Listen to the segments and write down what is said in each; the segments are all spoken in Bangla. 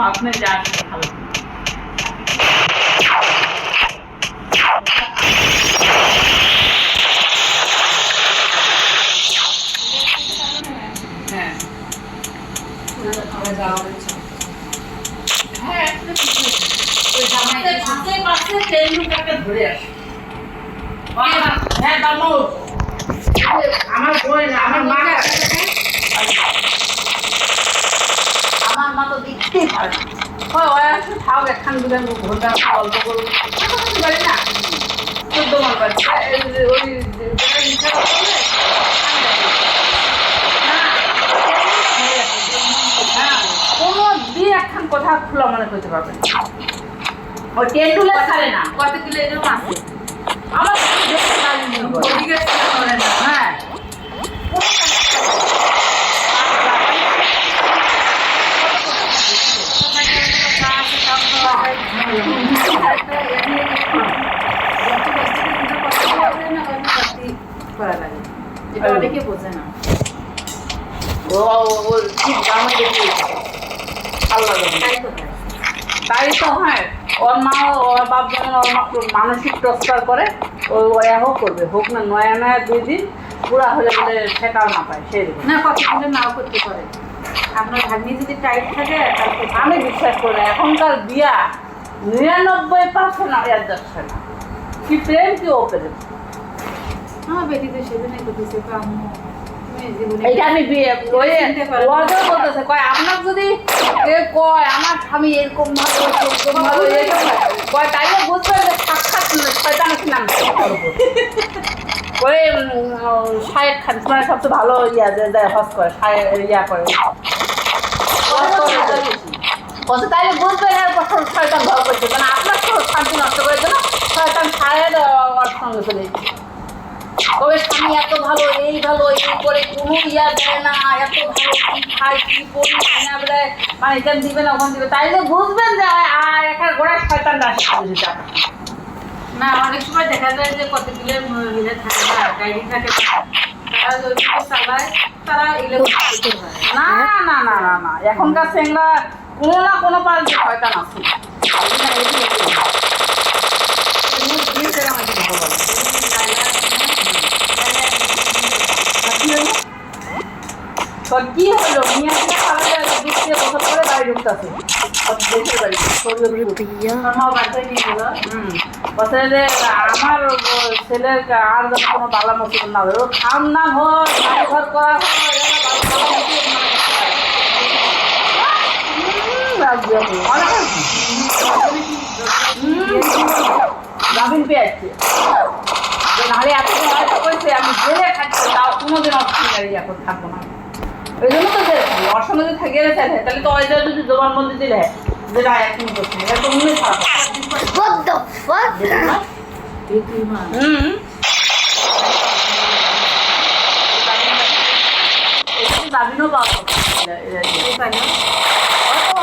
আপনার যা ভালো ধরে আসে হ্যাঁ আমার বই না আমার মা আমার মা তো দেখতেই পারে না ওই আসলে খাও একখান দুখান ঘন্টা গল্প করবো পারি না 14 মাস বাড়ি ওই ইচ্ছা করলে কোনো দিন একখান কথা খোলা মনে করতে পারবেন ওই টেন্ডুলে ছাড়ে না কত কিলো এরকম আছে আমার হ্যাঁ অনেকে বোঝে না তাই তো হয় ওর মা ওর বাপ যেমন ওর মা মানসিক টর্চার করে ওই হোক করবে হোক না নয়া নয়া 2 দিন পুরা হলে বলে সেটাও না পায় সেই না কতগুলো নাও করতে পারে আপনার ভাগ্নি যদি টাইট থাকে তাহলে আমি বিশ্বাস করি না এখনকার বিয়া 99% অ্যাডজাস্ট হয় না কি প্রেম কি ও প্রেম আমার বেটিতে সেদিনে করতেছে আম্মু এইটা আমি বলতেছে কয় আপনার যদি কয় আমার স্বামী এরকম ভালো কয় তাইলে বুঝতে হবে সাক্ষাৎ শয়তান নাম ওই শায়েক খান মানে সবচেয়ে ভালো ইয়া দেয় হজ করে ইয়া করে তাইলে বুঝতে শয়তান ভালো করছে মানে আপনার শান্তি নষ্ট করার জন্য শয়তান শায়ের ওর সঙ্গে চলে তবে স্বামী এত ভালো এই ভালো এই করে কোনো ইয়া দেয় না এত ভালো কি খায় কি পড়ি না বলে মানে এটা দিবে না ওখান দিবে তাইলে বুঝবেন যে আর একটা গোড়ায় শয়তান রাশি না অনেক সময় দেখা যায় যে কত কিলো মহিলা থাকে না গাড়ি থাকে তারা যদি চালায় তারা ইলেকট্রিক না না না না না এখনকার সেংরা কোনো না কোনো পাল্টে শয়তান আছে কি হলো মিয়া বছর করে বাড়ি ঢুকতেছে দেশের বাড়ি আমার ছেলের আর যেন কোনো বালা মুসিবত না হবে ও খাম না হয় বাড়ি ঘর করা গাভিন পেয়ে আসছে নাহলে এত হয়তো করেছে আমি জেলে থাকছি তাও কোনোদিন অসুবিধা এখন থাকবো না ওই জন্য তো ওর সঙ্গে যদি থেকে গেছে তাহলে তো ওই যদি জবানবন্দি দিলে যেটা এখন করছে এটা তো মনে খারাপ দাবিনও পাওয়া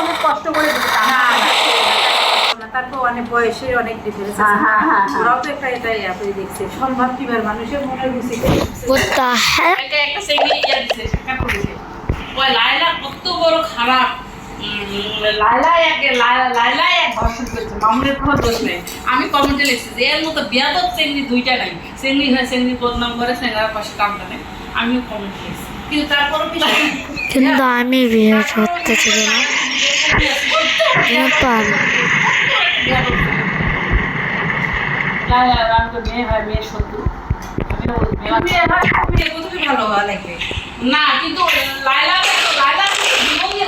অনেক কষ্ট করে তারপর অনেক বয়সের অনেক ডিফারেন্স ওরাও তো একটা এটাই আপনি দেখছে সম্ভব কিভাবে মানুষের মনের রুচিতে একটা সেমি ইয়া দিছে সাক্ষাৎ করেছে ওই লাইলা কত বড় খারাপ লাইলাই এক ধর্ষণ করেছে মামুনের কোনো দোষ নেই আমি কমেন্টে লিখছি যে এর মতো বিয়াদব চেংড়ি 2টা নাই চেংড়ি হয় চেংড়ি বদনাম করে চেংড়ার পাশে কামটা নেই আমিও কমেন্ট লিখছি কিন্তু তারপরও কিন্তু আমি বিয়ে করতে ছিল না মেয়ে হয় মেয়ের শত্রু ভালো হওয়া লাগবে না কিন্তু লাইলা জীবন দিয়ে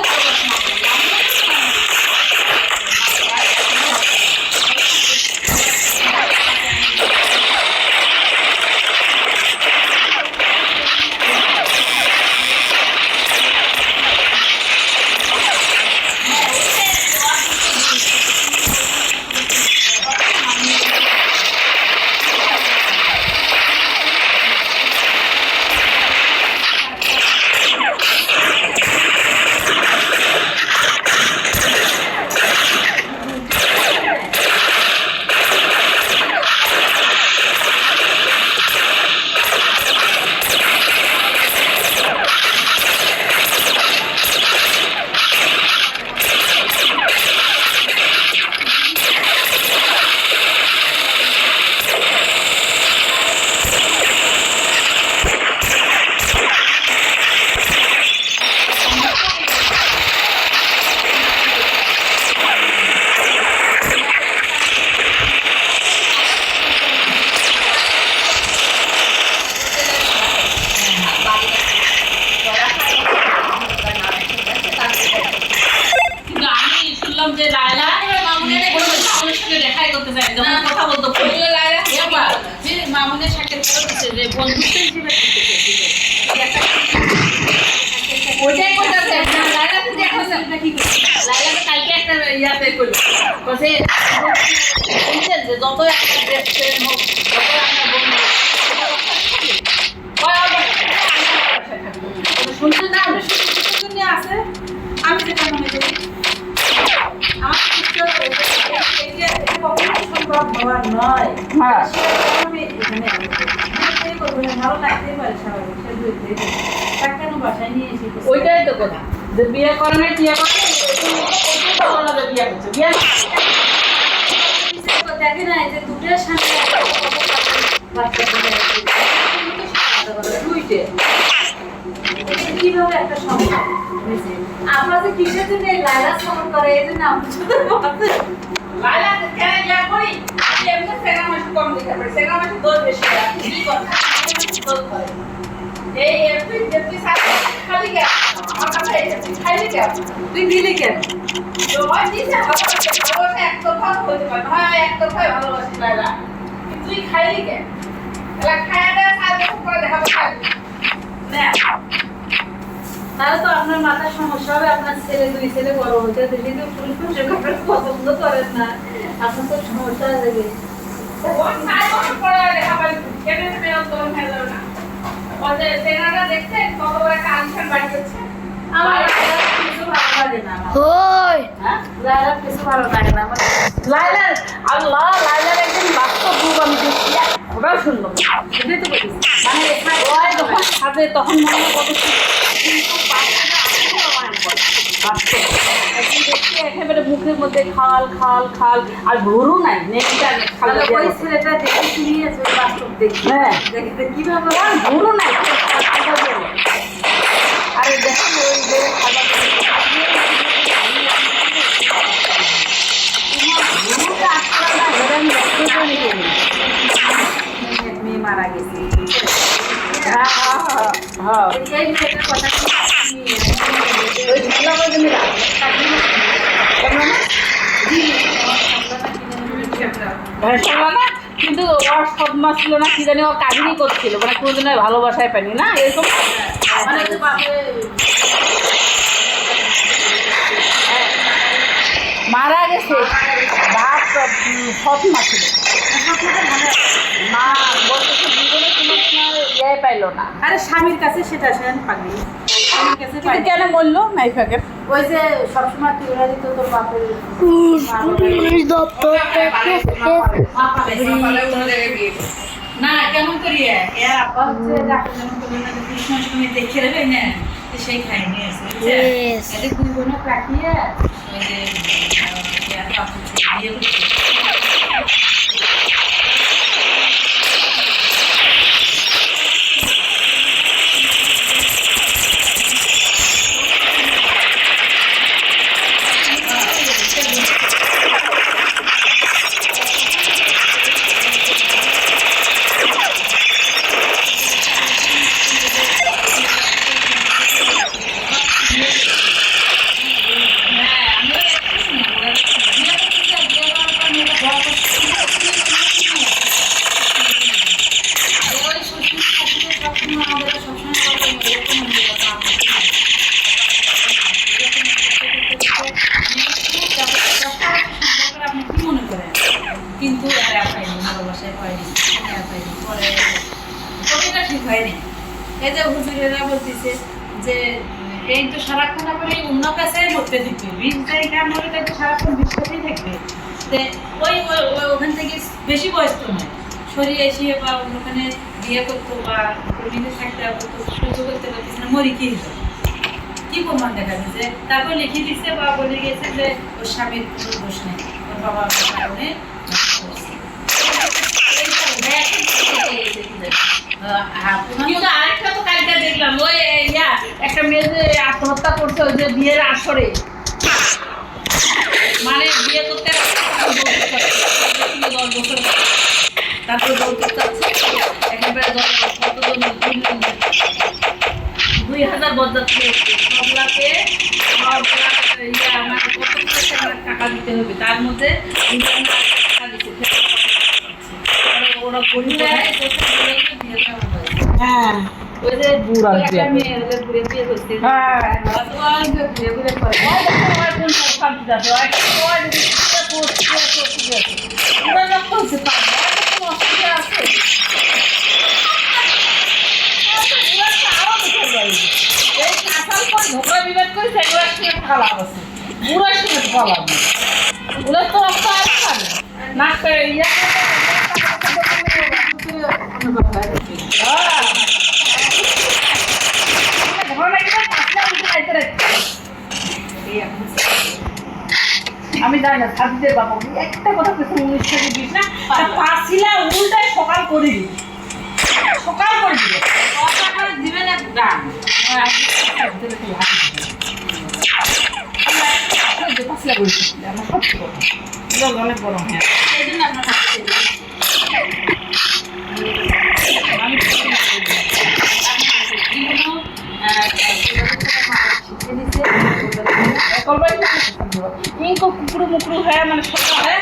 যে বন্ধুত্ব হিসেবে ওইটাই করতেছে লাইলাকে যে এখন কি লাইলাকে কালকে একটা ইয়াতে করলো বসে বলছেন যে যত একটা বেস্ট ফ্রেন্ড হোক যত একটা বন্ধু শুনতে না শুনতে আছে আমি যেটা মনে করি আমার এটা কখনো সম্ভব হওয়ার নয় হ্যাঁ আমি এখানে ভালো লাগতেই পারে স্বাভাবিক সে দুই তাকে কেন বাসায় নিয়ে এসে ওইটাই তো কথা যে বিয়ে করে না বিয়ে করে বিয়ে করছে বিয়ে দেখে না যে দুটোর সামনে দুইটে কিভাবে একটা সম্ভব আমরা যে কিসের জন্য লাইলা সমন করে এই জন্য লাইলা কেন যা করি এমনি সেরা মাস কম দিতে পারে সেরা মাস দোষ বেশি কি কথা দোষ করে এই তুই সাথে খালি কে আমার কাছে খাইলি কে তুই দিলি কেন তোমার দিছে ভালোবাসা একতরফা হতে পারে হ্যাঁ একতরফাই ভালোবাসি লাইলা তুই খাইলি কে এলা খায়া দেয়া সাথে করে দেখাবো খাবি না তাহলে তো আপনার মাথার সমস্যা হবে আপনার ছেলে দুই ছেলে বড় হতে যদি তো পুরুষের কাপড় পছন্দ করেন না আপনার তো সমস্যা হয়ে যাবে ওই সাই বছর পরে দেখা পাই কেন মেয়ে অন্তর হয়ে যাবে না ওদের সেনারা দেখতে কত বড় একটা আনসার বাড়ি হচ্ছে আমার কিছু ভালো লাগে না ওই হ্যাঁ লাইলার কিছু ভালো লাগে না আমার লাইলার আল্লাহ লাইলার একদম বাস্তব রূপ আমি দেখছি ওটা শুনলো সেটাই তো বলছি মানে ওই যখন সাজে তখন মনে হয় কত কিন্তু একেবারে মুখের মধ্যে খাল খাল খাল আর ভুরু নাই নেকটা ওই ছেলেটা দেখে শুনিয়েছে বাস্তব দেখি হ্যাঁ দেখতে কিভাবে ভুরু নাই আরে দেখেন ওই যে মেয়ে মারা গেছে কিন্তু ওর সদমা ছিল না কি জানি ওর কাহিনী করছিল মানে কোনোদিনের ভালোবাসায় পাইনি না এরকম মারা গেছে বাপ সৎমা ছিল মা বলতেছে জীবনে কোনো ইয়ে পাইলো না আরে স্বামীর কাছে সেটা সেন পাগলি স্বামীর কাছে কেন বললো নাইফাকে ওই যে সবসময় তুলে দিত তোর বাপের না কেমন করিয়ে এর আপা হচ্ছে ডাক্তার যেমন করবে না কৃষ্ণ তুমি দেখে দেবে না সেই খাই নিয়ে এসে এদের দুই বোনে কাটিয়ে ওই যে বিয়ে করছে কিন্তু ভালোবাসায় পাইনি পরে কবিতা ঠিক হয়নি এই যে হুজুরেরা বলতেছে যে এই তো সারাক্ষণ করে অন্য কাছে মরতে থাকবে 20 তারিখে আমরা তো সারাক্ষণ বিশ্বাসেই থাকবে ওই ওখান থেকে বেশি বয়স তো নয় সরিয়ে এসে বা ওখানে বিয়ে করতো বা নিজে থাকতে সহ্য করতে পারতেছে না মরি কি হতো কি প্রমাণ দেখা দিচ্ছে তারপর লিখে দিচ্ছে বা বলে গেছে যে ওর স্বামীর কোনো দোষ নেই ওর বাবার কারণে কিন্তু আরেকটা তো কালকে দেখলাম ওই একটা মেয়ে যে আত্মহত্যা করছে ওই যে বিয়ের আসরে মানে বিয়ে করতে 10 বছর তারপরে বলতে চাচ্ছে একেবারে 2000 বরযাত্রী সবলাকে আমার টাকা দিতে হবে তার মধ্যে টাকা দিচ্ছে ওরা হ্যাঁ ওই যে বুড়া ওই একটা বিয়ে। মেয়ে ওদের ঘুরে বিয়ে করছে হ্যাঁ। ওই যে ঘুরে ঘুরে করে আমি জানি না সাদিদের বাবা একটা কথা কিছু 19 থেকে 20 না পাঁচিলা উল্টায় সকাল করে দিবি সকাল করে দিবে দিবেন এক গান পাঁচিলা করে দিবি আমার সত্যি কথা জল অনেক গরম হ্যাঁ সেই জন্য আপনার হাতে আমি ইনকো কুকুরু মুকুরু হয়ে মানে সকাল হয়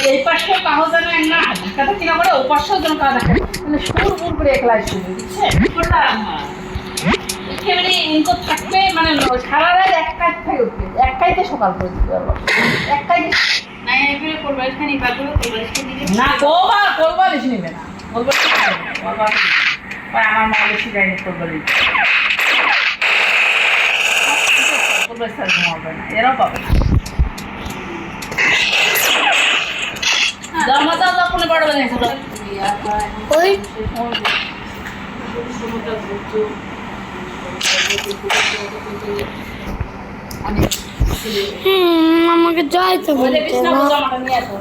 এই পাশেও কাহো যেন না কথা কিনা করে ও পাশেও যেন কাজ থাকে মানে সুর বুর করে একলাই শুনে বুঝছে একেবারে ইনকো থাকবে মানে সারা রাত এক কাজ থাকে উঠবে এক কাজে সকাল করে দিতে পারবো এক কাজে না এবারে করবে এখানে বাগুলো করবে এখানে দিলে না করবা বেশি নেবে না বলবো আমার মা বেশি যায়নি করবো করবো স্যার ঘুমাবে না এরাও পাবে না জামা দাও কোনো বড় বানিয়েছে ওই আমাকে যাইতে ওই যে বলতো কৃষ্ণ না। জামাটা নিয়ে আসো